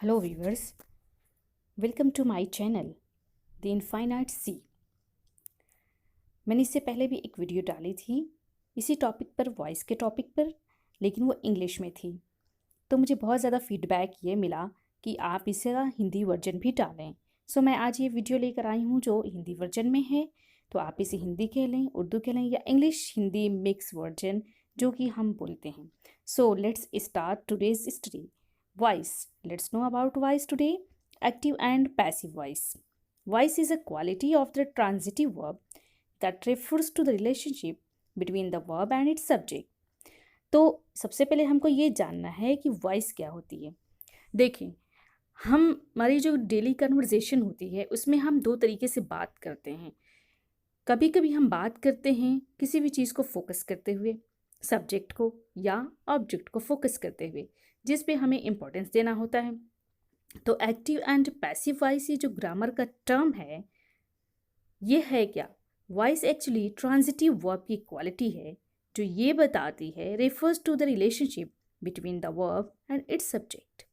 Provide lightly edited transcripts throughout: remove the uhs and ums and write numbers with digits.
Hello viewers, welcome to my channel The Infinite Sea। मैंने इससे पहले भी एक वीडियो डाली थी इसी टॉपिक पर, वॉइस के टॉपिक पर, लेकिन वो इंग्लिश में थी। तो मुझे बहुत ज़्यादा फीडबैक ये मिला कि आप इसका हिंदी वर्जन भी डालें। सो मैं आज ये वीडियो लेकर आई हूँ जो हिंदी वर्जन में है। तो आप इसे हिंदी कह लें, उर्दू कह लें या इंग्लिश हिंदी मिक्स वर्जन जो कि हम बोलते हैं। So let's start today's study. Voice. Let's know about voice today. Active and passive voice. Voice is a quality of the transitive verb that refers to the relationship between the verb and its subject. तो सबसे पहले हमको ये जानना है कि voice क्या होती है। देखें, हमारी जो डेली कन्वर्जेशन होती है उसमें हम दो तरीके से बात करते हैं। कभी कभी हम बात करते हैं किसी भी चीज़ को फोकस करते हुए, सब्जेक्ट को या ऑब्जेक्ट को फोकस करते हुए, जिस पे हमें इम्पोर्टेंस देना होता है। तो एक्टिव एंड पैसिव वॉइस ये जो ग्रामर का टर्म है ये है क्या? वॉइस एक्चुअली ट्रांजिटिव वर्ब की क्वालिटी है जो ये बताती है, refers to the relationship between the verb and its subject,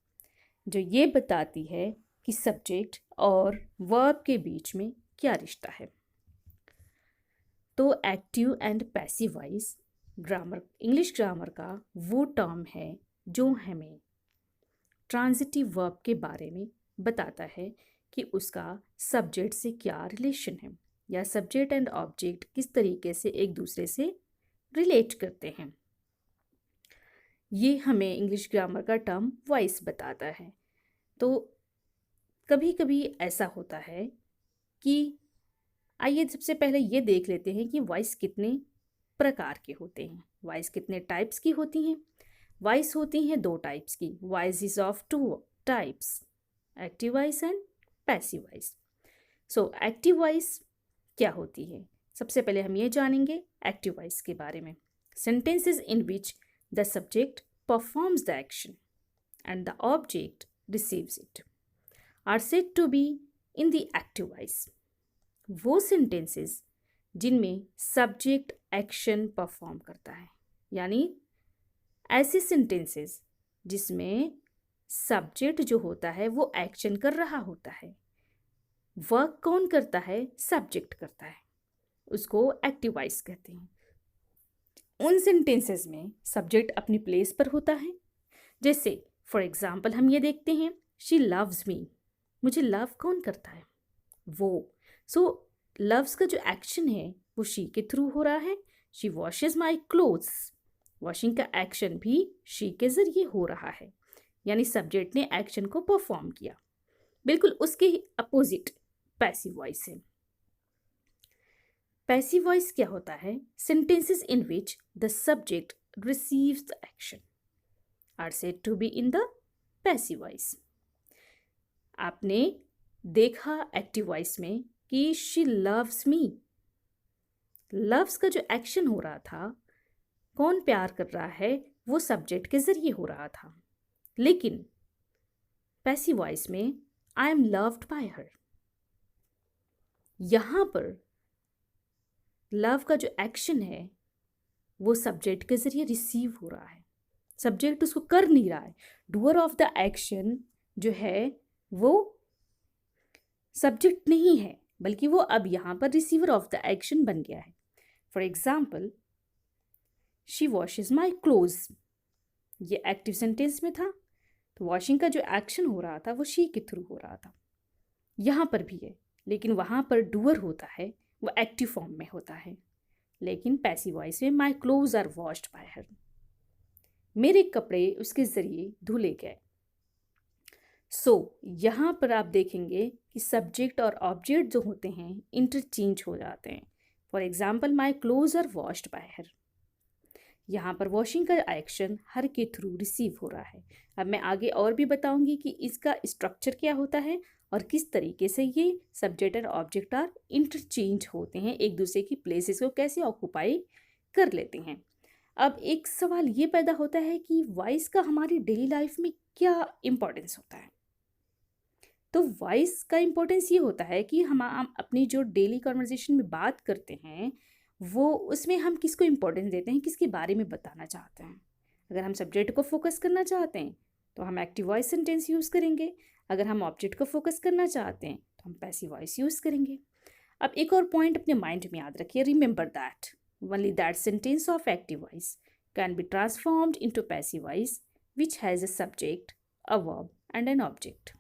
जो ये बताती है कि सब्जेक्ट और वर्ब के बीच में क्या रिश्ता है। तो active and passive voice grammar, English grammar का वो टर्म है जो हमें ट्रांजिटिव वर्ब के बारे में बताता है कि उसका सब्जेक्ट से क्या रिलेशन है या सब्जेक्ट एंड ऑब्जेक्ट किस तरीके से एक दूसरे से रिलेट करते हैं। ये हमें इंग्लिश ग्रामर का टर्म वॉइस बताता है। तो कभी कभी ऐसा होता है कि आइए सबसे पहले ये देख लेते हैं कि वॉइस कितने प्रकार के होते हैं, वॉइस कितने टाइप्स की होती हैं। वॉइस होती हैं दो टाइप्स की। Voice is of two types, active voice and passive voice. So active voice क्या होती है? सबसे पहले हम ये जानेंगे एक्टिव वॉइस के बारे में। Sentences in which the subject performs the action and the object receives it are said to be in the active voice. वो सेंटेंसेस जिनमें सब्जेक्ट एक्शन परफॉर्म करता है, यानी ऐसे सेंटेंसेस जिसमें सब्जेक्ट जो होता है वो एक्शन कर रहा होता है, वर्क कौन करता है? सब्जेक्ट करता है, उसको एक्टिव वॉइस कहते हैं। उन सेंटेंसेस में सब्जेक्ट अपनी प्लेस पर होता है। जैसे फॉर एग्जाम्पल हम ये देखते हैं, शी लव्स मी, मुझे लव कौन करता है? वो। सो लव्स का जो एक्शन है वो शी के थ्रू हो रहा है। She washes my clothes, washing का एक्शन भी शी के जरिए हो रहा है, यानी सब्जेक्ट ने एक्शन को परफॉर्म किया। बिल्कुल उसके ही अपोजिट पैसिव वॉइस है। पैसिव वॉइस क्या होता है? Sentences in which the subject receives the action are said to be in the passive voice. आपने देखा एक्टिव वॉइस में कि शी लव्स मी, लव्स का जो एक्शन हो रहा था, कौन प्यार कर रहा है, वो सब्जेक्ट के जरिए हो रहा था। लेकिन पैसिव वॉइस में आई एम लव्ड बाय हर, यहां पर लव का जो एक्शन है वो सब्जेक्ट के जरिए रिसीव हो रहा है, सब्जेक्ट उसको कर नहीं रहा है। डूअर ऑफ द एक्शन जो है वो सब्जेक्ट नहीं है, बल्कि वो अब यहां पर रिसीवर ऑफ द एक्शन बन गया है। For example, she washes my clothes, ये एक्टिव सेंटेंस में था, तो वॉशिंग का जो एक्शन हो रहा था वो शी के थ्रू हो रहा था। यहाँ पर भी है, लेकिन वहाँ पर डूअर होता है वो एक्टिव फॉर्म में होता है। लेकिन पैसिव वॉइस में my clothes are washed by her, मेरे कपड़े उसके जरिए धुले गए। सो यहाँ पर आप देखेंगे कि सब्जेक्ट और ऑब्जेक्ट जो होते हैं इंटरचेंज हो जाते हैं। For example, my clothes are washed by her, यहाँ पर वॉशिंग का एक्शन हर के थ्रू रिसीव हो रहा है। अब मैं आगे और भी बताऊंगी कि इसका स्ट्रक्चर क्या होता है और किस तरीके से ये सब्जेक्ट और ऑब्जेक्ट आर इंटरचेंज होते हैं, एक दूसरे की प्लेसेस को कैसे ऑक्यूपाई कर लेते हैं। अब एक सवाल ये पैदा होता है कि वॉइस का हमारी डेली लाइफ में क्या इम्पोर्टेंस होता है? तो वॉइस का इम्पोर्टेंस ये होता है कि हम अपनी जो डेली कन्वर्सेशन में बात करते हैं वो उसमें हम किसको इम्पोर्टेंस देते हैं, किसके बारे में बताना चाहते हैं। अगर हम सब्जेक्ट को फोकस करना चाहते हैं तो हम एक्टिव वॉइस सेंटेंस यूज़ करेंगे। अगर हम ऑब्जेक्ट को फोकस करना चाहते हैं तो हम पैसिव वॉइस यूज़ करेंगे। अब एक और पॉइंट अपने माइंड में याद रखिए, remember that only that sentence of active voice can be transformed into passive voice which has a subject, a verb and an object.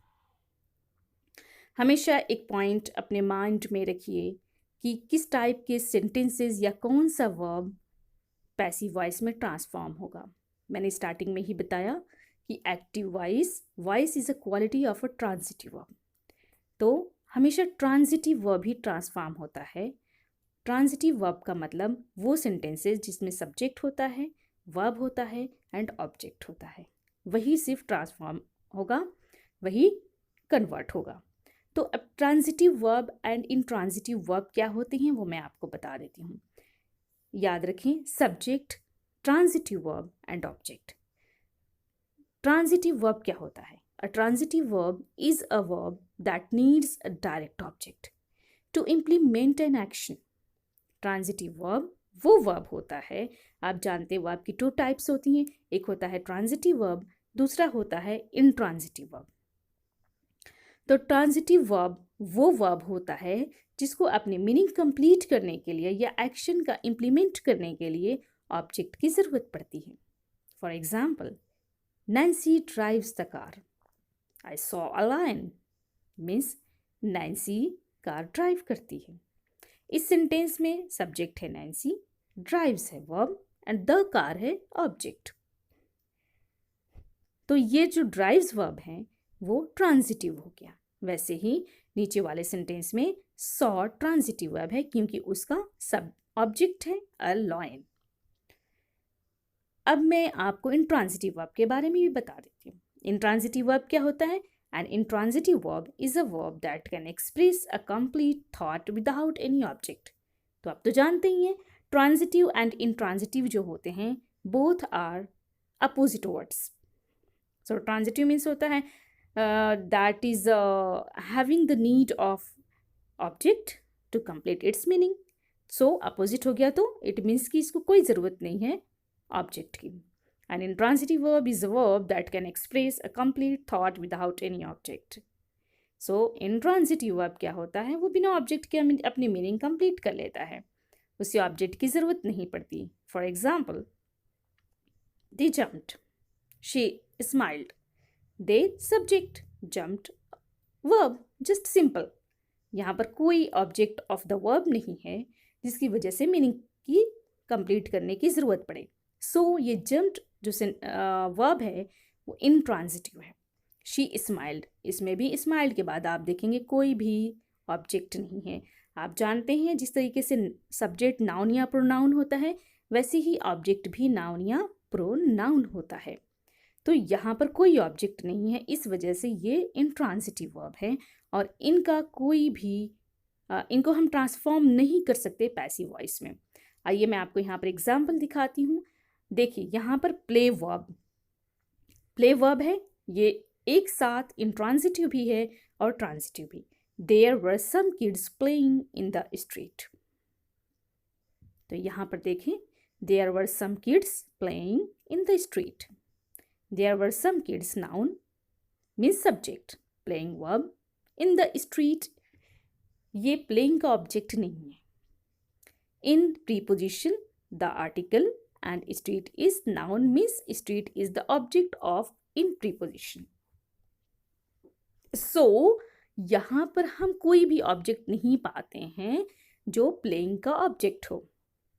हमेशा एक पॉइंट अपने माइंड में रखिए कि किस टाइप के सेंटेंसेस या कौन सा वर्ब पैसिव वॉइस में ट्रांसफॉर्म होगा। मैंने स्टार्टिंग में ही बताया कि active voice is a quality of a transitive verb. तो हमेशा ट्रांजिटिव वर्ब ही ट्रांसफॉर्म होता है। ट्रांजिटिव वर्ब का मतलब वो सेंटेंसेस जिसमें सब्जेक्ट होता है, वर्ब होता है एंड ऑब्जेक्ट होता है, वही सिर्फ ट्रांसफॉर्म होगा, वही कन्वर्ट होगा। तो अब transitive verb and intransitive verb क्या होते हैं वो मैं आपको बता देती हूँ। याद रखें, subject, transitive verb and object. Transitive verb क्या होता है? A transitive verb is a verb that needs a direct object to implement an action. Transitive verb वो वर्ब होता है, आप जानते हैं वर्ब की 2 टाइप्स होती हैं, एक होता है ट्रांजिटिव वर्ब, दूसरा होता है इंट्रांजिटिव वर्ब। तो ट्रांजिटिव वर्ब वो वर्ब होता है जिसको अपनी मीनिंग कंप्लीट करने के लिए या एक्शन का इम्प्लीमेंट करने के लिए ऑब्जेक्ट की ज़रूरत पड़ती है। For example, Nancy drives the car, I saw a lion, means Nancy car drive करती है। इस सेंटेंस में सब्जेक्ट है नैन्सी, ड्राइव्स है वर्ब एंड द कार है ऑब्जेक्ट। तो ये जो ड्राइव्स वर्ब है वो ट्रांजिटिव हो गया। वैसे ही नीचे वाले सेंटेंस में सॉ ट्रांजिटिव वर्ब है क्योंकि उसका सब ऑब्जेक्ट है अ लायन। अब मैं आपको इंट्रांजिटिव वर्ब के बारे में भी बता देती हूँ। इंट्रांजिटिव वर्ब क्या होता है? An intransitive verb is a verb that can express a complete thought without any object. तो आप तो जानते ही हैं, ट्रांजिटिव एंड इंट्रांजिटिव जो होते हैं both are opposite words. So transitive means होता है that is having the need of object to complete its meaning. So opposite हो गया तो it means कि इसको कोई ज़रूरत नहीं है ऑब्जेक्ट की। An intransitive verb is a verb that can express a complete thought without any object. So intransitive verb क्या होता है? वो बिना ऑब्जेक्ट के अपनी मीनिंग कंप्लीट कर लेता है, उसे ऑब्जेक्ट की ज़रूरत नहीं पड़ती। For example, they jumped, she smiled, they subject, jumped verb, just simple। यहाँ पर कोई ऑब्जेक्ट ऑफ द वर्ब नहीं है जिसकी वजह से मीनिंग की कंप्लीट करने की ज़रूरत पड़े। सो ये जम्प्ड जो वर्ब है वो इंट्रांजिटिव है। शी स्माइल्ड, इसमें भी स्माइल्ड के बाद आप देखेंगे कोई भी ऑब्जेक्ट नहीं है। आप जानते हैं जिस तरीके से सब्जेक्ट नाउन या प्रोनाउन होता है वैसे ही ऑब्जेक्ट भी नाउन या प्रोनाउन होता है। तो यहाँ पर कोई ऑब्जेक्ट नहीं है, इस वजह से ये इंट्रांजिटिव वर्ब है और इनका कोई भी इनको हम ट्रांसफॉर्म नहीं कर सकते पैसिव वॉइस में। आइए मैं आपको यहाँ पर एग्जाम्पल दिखाती हूँ। देखिए यहाँ पर प्ले वर्ब है, ये एक साथ इंट्रांजिटिव भी है और ट्रांजिटिव भी। There were some kids playing in the street. तो यहाँ पर देखें, there were some kids playing in the street. There were some kids, noun means subject, playing verb in the street, ये playing का ऑब्जेक्ट नहीं है। In preposition the article and street is noun means street is the object of in preposition. So यहाँ पर हम कोई भी object नहीं पाते हैं जो playing का ऑब्जेक्ट हो।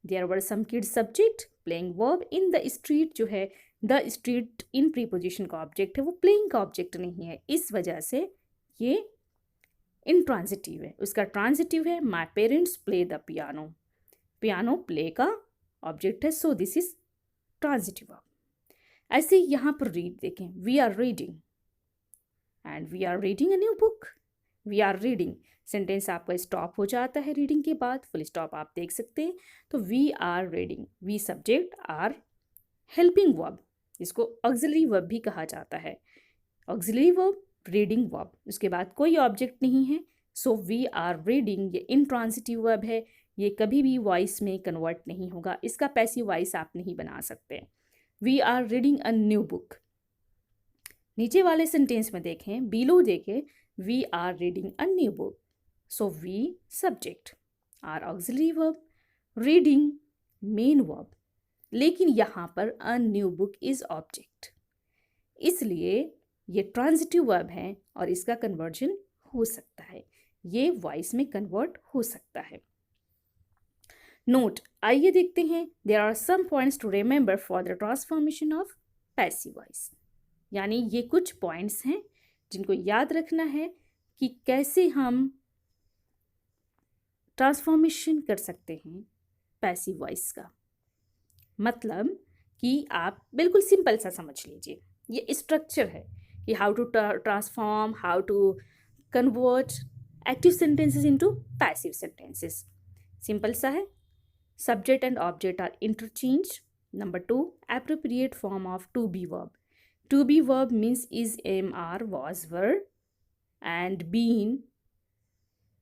There were some kids subject, playing verb in the street जो है द स्ट्रीट इन प्रीपोजिशन का ऑब्जेक्ट है, वो प्लेइंग का ऑब्जेक्ट नहीं है, इस वजह से ये इंट्रांजिटिव है। उसका ट्रांजिटिव है my parents play the piano, piano play का ऑब्जेक्ट है, सो दिस इज ट्रांजिटिव। ऐसे यहाँ पर रीड देखें, we are reading and we are reading a new book. We are reading sentence आपका स्टॉप हो जाता है रीडिंग के बाद, फुल स्टॉप आप देख सकते हैं। तो we are reading, we subject, are helping verb, इसको ऑक्सिलरी वर्ब भी कहा जाता है। ऑक्सिलरी वर्ब, रीडिंग वर्ब, उसके बाद कोई ऑब्जेक्ट नहीं है। सो वी आर रीडिंग ये इंट्रांजिटिव वर्ब है, ये कभी भी वॉइस में कन्वर्ट नहीं होगा, इसका पैसिव वॉइस आप नहीं बना सकते। We are reading a new book, नीचे वाले सेंटेंस में देखें, बिलो देखें, we are reading a new book, so we subject, are auxiliary verb, reading main verb, लेकिन यहाँ पर a new book is object, इसलिए ये ट्रांजिटिव वर्ब है और इसका कन्वर्जन हो सकता है, ये वॉइस में कन्वर्ट हो सकता है। नोट, आइए देखते हैं, there are some points to remember for the transformation of passive voice, यानी ये कुछ पॉइंट्स हैं जिनको याद रखना है कि कैसे हम ट्रांसफॉर्मेशन कर सकते हैं पैसिव वॉइस का। मतलब कि आप बिल्कुल सिंपल सा समझ लीजिए, ये स्ट्रक्चर है कि how to transform, how to convert active sentences into passive sentences. Simple सा है, subject and object are interchange. Number 2, appropriate form of to be verb. To be verb means is, am, are, was, were, and been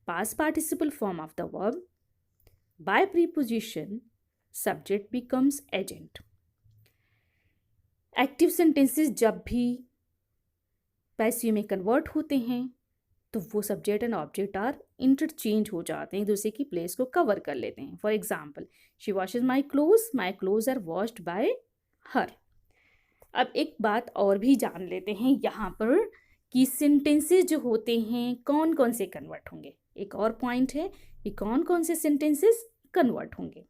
past participle form of the verb. By preposition, subject becomes agent. Active sentences जब भी passive में convert होते हैं तो वो subject and object are interchange हो जाते हैं, एक दूसरे की प्लेस को कवर कर लेते हैं। For example, she washes my clothes are washed by her. अब एक बात और भी जान लेते हैं यहाँ पर कि सेंटेंसेस जो होते हैं कौन कौन से कन्वर्ट होंगे। एक और पॉइंट है कि कौन कौन से सेंटेंसेस कन्वर्ट होंगे।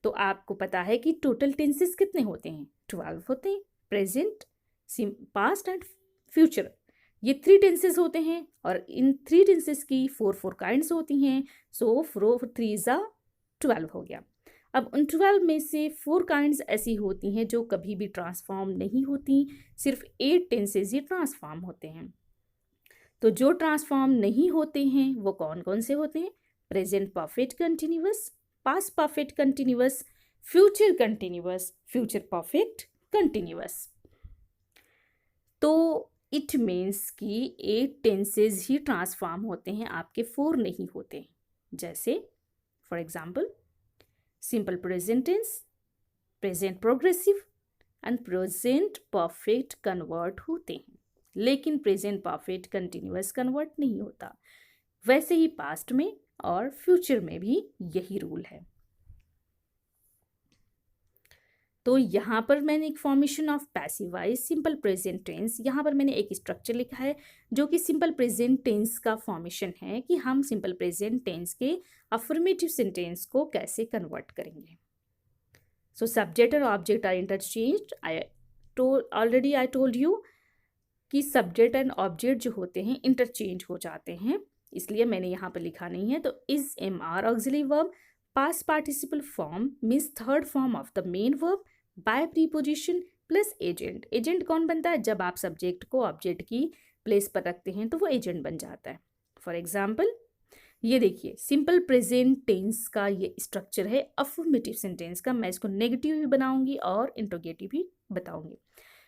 तो आपको पता है कि टोटल टेंसेस कितने होते हैं, 12 होते हैं, प्रेजेंट, पास्ट एंड फ्यूचर, ये 3 टेंसेस होते हैं और इन 3 टेंसेस की 4 काइंड्स होती हैं। सो 4 3 ज़ा 12 हो गया। अब उन 12 में से 4 काइंड्स ऐसी होती हैं जो कभी भी ट्रांसफॉर्म नहीं होती, सिर्फ 8 टेंसेस ही ट्रांसफॉर्म होते हैं। तो जो ट्रांसफॉर्म नहीं होते हैं वो कौन कौन से होते हैं, present perfect continuous, past perfect continuous, future continuous, future perfect continuous. तो इट मीन्स कि 8 टेंसेज ही ट्रांसफॉर्म होते हैं, आपके 4 नहीं होते। जैसे for example, simple present tense, present progressive and present perfect convert होते हैं, लेकिन प्रेजेंट परफेक्ट कंटिन्यूअस कन्वर्ट नहीं होता। वैसे ही पास्ट में और फ्यूचर में भी यही रूल है। तो यहाँ पर मैंने एक formation of passive voice simple present tense, यहाँ पर मैंने एक स्ट्रक्चर लिखा है जो कि सिंपल प्रेजेंट टेंस का फॉर्मेशन है कि हम सिंपल प्रेजेंट टेंस के अफर्मेटिव सेंटेंस को कैसे कन्वर्ट करेंगे। सो सब्जेक्ट और object are interchanged. Already I told you कि सब्जेक्ट एंड ऑब्जेक्ट जो होते हैं इंटरचेंज हो जाते हैं, इसलिए मैंने यहाँ पर लिखा नहीं है। तो is, am, are auxiliary verb, past participle form means third form of the main verb, by preposition plus agent. Agent कौन बनता है, जब आप सब्जेक्ट को ऑब्जेक्ट की प्लेस पर रखते हैं तो वो एजेंट बन जाता है। फॉर एग्जाम्पल, ये देखिए सिंपल प्रेजेंट टेंस का ये स्ट्रक्चर है अफर्मेटिव सेंटेंस का। मैं इसको नेगेटिव भी बनाऊंगी और इंट्रोगेटिव भी बताऊंगी।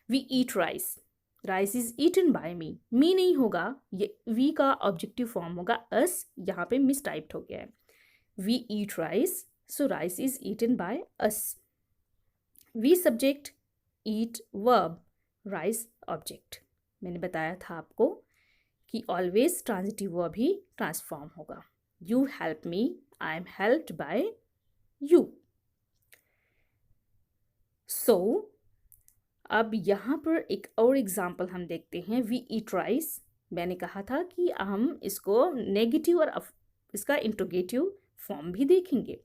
We eat rice, rice is eaten by me, me नहीं होगा, ये वी का ऑब्जेक्टिव फॉर्म होगा अस, यहाँ पे मिस टाइप्ड हो गया है। We eat rice, so rice is eaten by us. We subject, eat verb, rice object. मैंने बताया था आपको कि ऑलवेज ट्रांजिटिव वर्ब ही ट्रांसफॉर्म होगा। You help me, I am helped by you. So अब यहाँ पर एक और एग्जाम्पल हम देखते हैं, वी ईट राइस। मैंने कहा था कि हम इसको नेगेटिव और इसका इंट्रोगेटिव फॉर्म भी देखेंगे।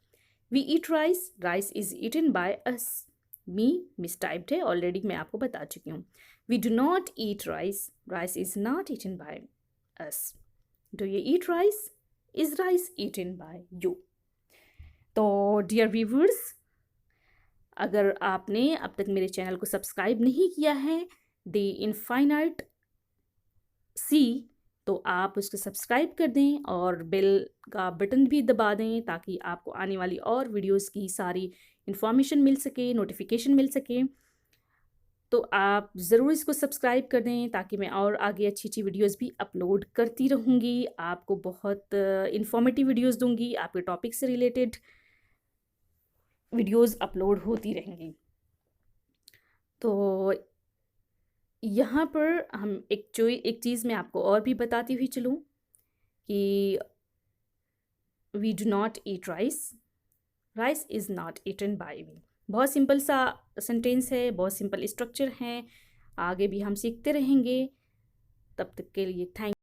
We eat rice, rice is eaten by us, me mistyped है, ऑलरेडी मैं आपको बता चुकी हूँ। We do not eat rice, rice is not eaten by us. Do you eat rice, is rice eaten by you. तो dear viewers, अगर आपने अब तक मेरे चैनल को सब्सक्राइब नहीं किया है द इनफाइनाइट सी, तो आप उसको सब्सक्राइब कर दें और बेल का बटन भी दबा दें ताकि आपको आने वाली और वीडियोस की सारी इन्फॉर्मेशन मिल सके, नोटिफिकेशन मिल सके। तो आप ज़रूर इसको सब्सक्राइब कर दें ताकि मैं और आगे अच्छी अच्छी वीडियोस भी अपलोड करती रहूँगी, आपको बहुत इन्फॉर्मेटिव वीडियोस दूँगी, आपके टॉपिक से रिलेटेड वीडियोस अपलोड होती रहेंगी। तो यहाँ पर हम एक चीज़ मैं आपको और भी बताती हुई चलूँ कि we do not eat rice, rice is not eaten by me. बहुत सिंपल सा सेंटेंस है, बहुत सिंपल स्ट्रक्चर है। आगे भी हम सीखते रहेंगे। तब तक के लिए थैंक